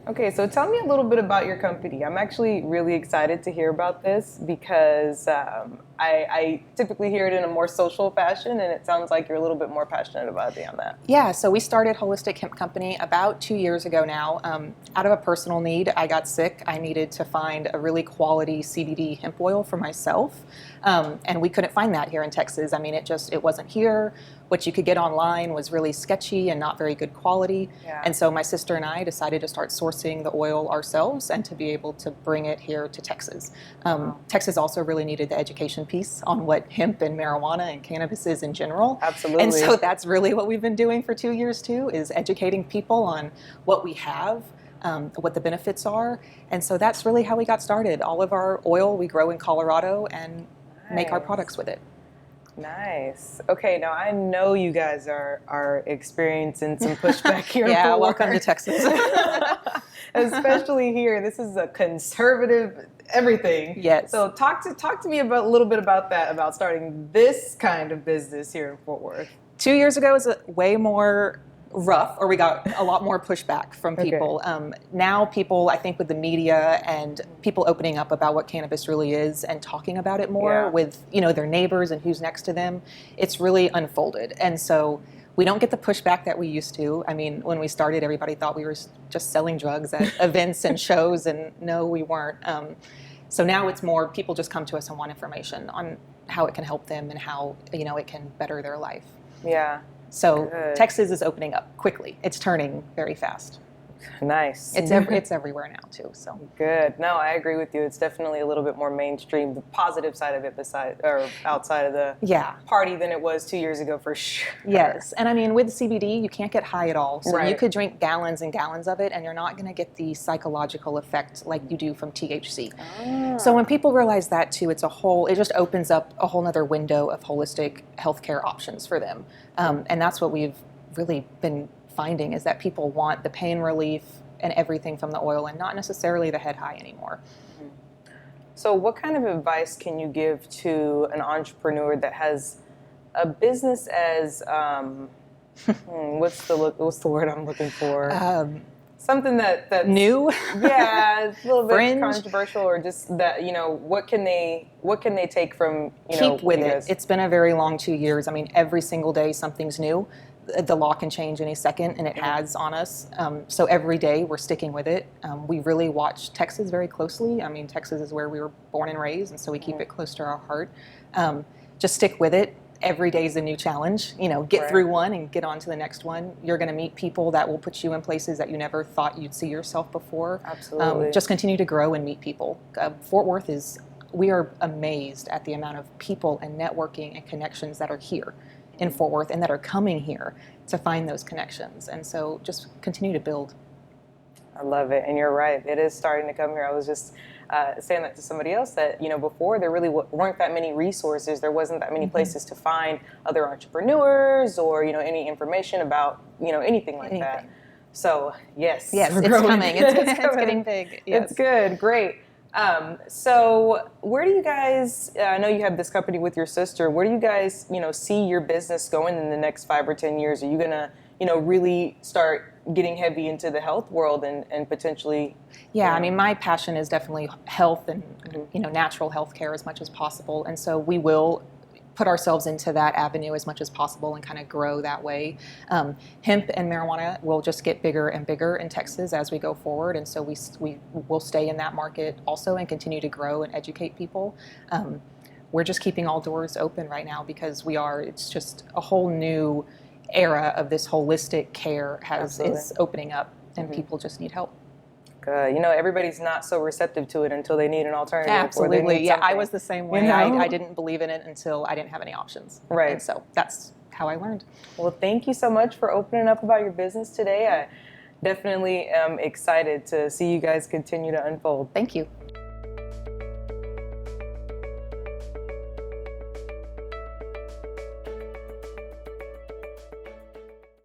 Okay, so tell me a little bit about your company. I'm actually really excited to hear about this because I typically hear it in a more social fashion, and it sounds like you're a little bit more passionate about it beyond that. Yeah, so we started Holistic Hemp Company about 2 years ago now. Out of a personal need, I got sick. I needed to find a really quality CBD hemp oil for myself, and we couldn't find that here in Texas. I mean, it wasn't here. What you could get online was really sketchy and not very good quality. Yeah. And so my sister and I decided to start sourcing the oil ourselves and to be able to bring it here to Texas. Texas also really needed the education piece on what hemp and marijuana and cannabis is in general. Absolutely. And so that's really what we've been doing for 2 years too, is educating people on what we have, what the benefits are. And so that's really how we got started. All of our oil we grow in Colorado and make our products with it. Nice. Okay, now I know you guys are experiencing some pushback here. Yeah, welcome to Texas. Especially here. This is a conservative everything. Yes. So talk to me about a little bit about that, about starting this kind of business here in Fort Worth. 2 years ago was way more rough, or we got a lot more pushback from people. Okay. Now people, I think with the media and people opening up about what cannabis really is and talking about it more with, their neighbors and who's next to them, it's really unfolded. And so we don't get the pushback that we used to. I mean, when we started, everybody thought we were just selling drugs at events and shows, and no, we weren't. So now it's more people just come to us and want information on how it can help them and how, it can better their life. Yeah. So Good. Texas is opening up quickly. It's turning very fast. Nice. It's everywhere now too. So good. No, I agree with you. It's definitely a little bit more mainstream, the positive side of it, outside of the party than it was 2 years ago for sure. Yes, and I mean with CBD, you can't get high at all. So Right. you could drink gallons and gallons of it, and you're not going to get the psychological effect like you do from THC. So when people realize that too, it just opens up a whole nother window of holistic healthcare options for them, and that's what we've really been finding, is that people want the pain relief and everything from the oil and not necessarily the head high anymore. So what kind of advice can you give to an entrepreneur that has a business as what's the word I'm looking for? Something that's new. Yeah, it's a little bit Fringe. controversial, or just that, what can they take from, keep with you it. guys? It's been a very long 2 years. I mean, every single day something's new. The law can change any second, and it has on us. So every day we're sticking with it. We really watch Texas very closely. I mean, Texas is where we were born and raised, and so we keep it close to our heart. Just stick with it. Every day is a new challenge. Get through one and get on to the next one. You're going to meet people that will put you in places that you never thought you'd see yourself before. Absolutely. Just continue to grow and meet people. Fort Worth we are amazed at the amount of people and networking and connections that are here in Fort Worth and that are coming here to find those connections. And so just continue to build. I love it. And you're right. It is starting to come here. I was just saying that to somebody else that, before there really weren't that many resources. There wasn't that many places to find other entrepreneurs or, any information about, anything like that. So, yes. Yes, it's coming. It's getting big. Yes. It's good. Great. So where do you guys, I know you have this company with your sister, where do you guys, see your business going in the next 5 or 10 years? Are you going to, really start getting heavy into the health world and potentially? Yeah, I mean, my passion is definitely health and, natural health care as much as possible. And so we will put ourselves into that avenue as much as possible and kind of grow that way. Hemp and marijuana will just get bigger and bigger in Texas as we go forward, and so we will stay in that market also and continue to grow and educate people. We're just keeping all doors open right now because it's just a whole new era of this holistic care is opening up, and people just need help. Good. Everybody's not so receptive to it until they need an alternative. Absolutely. Yeah, I was the same way. I didn't believe in it until I didn't have any options. Right. And so that's how I learned. Well, thank you so much for opening up about your business today. I definitely am excited to see you guys continue to unfold. Thank you.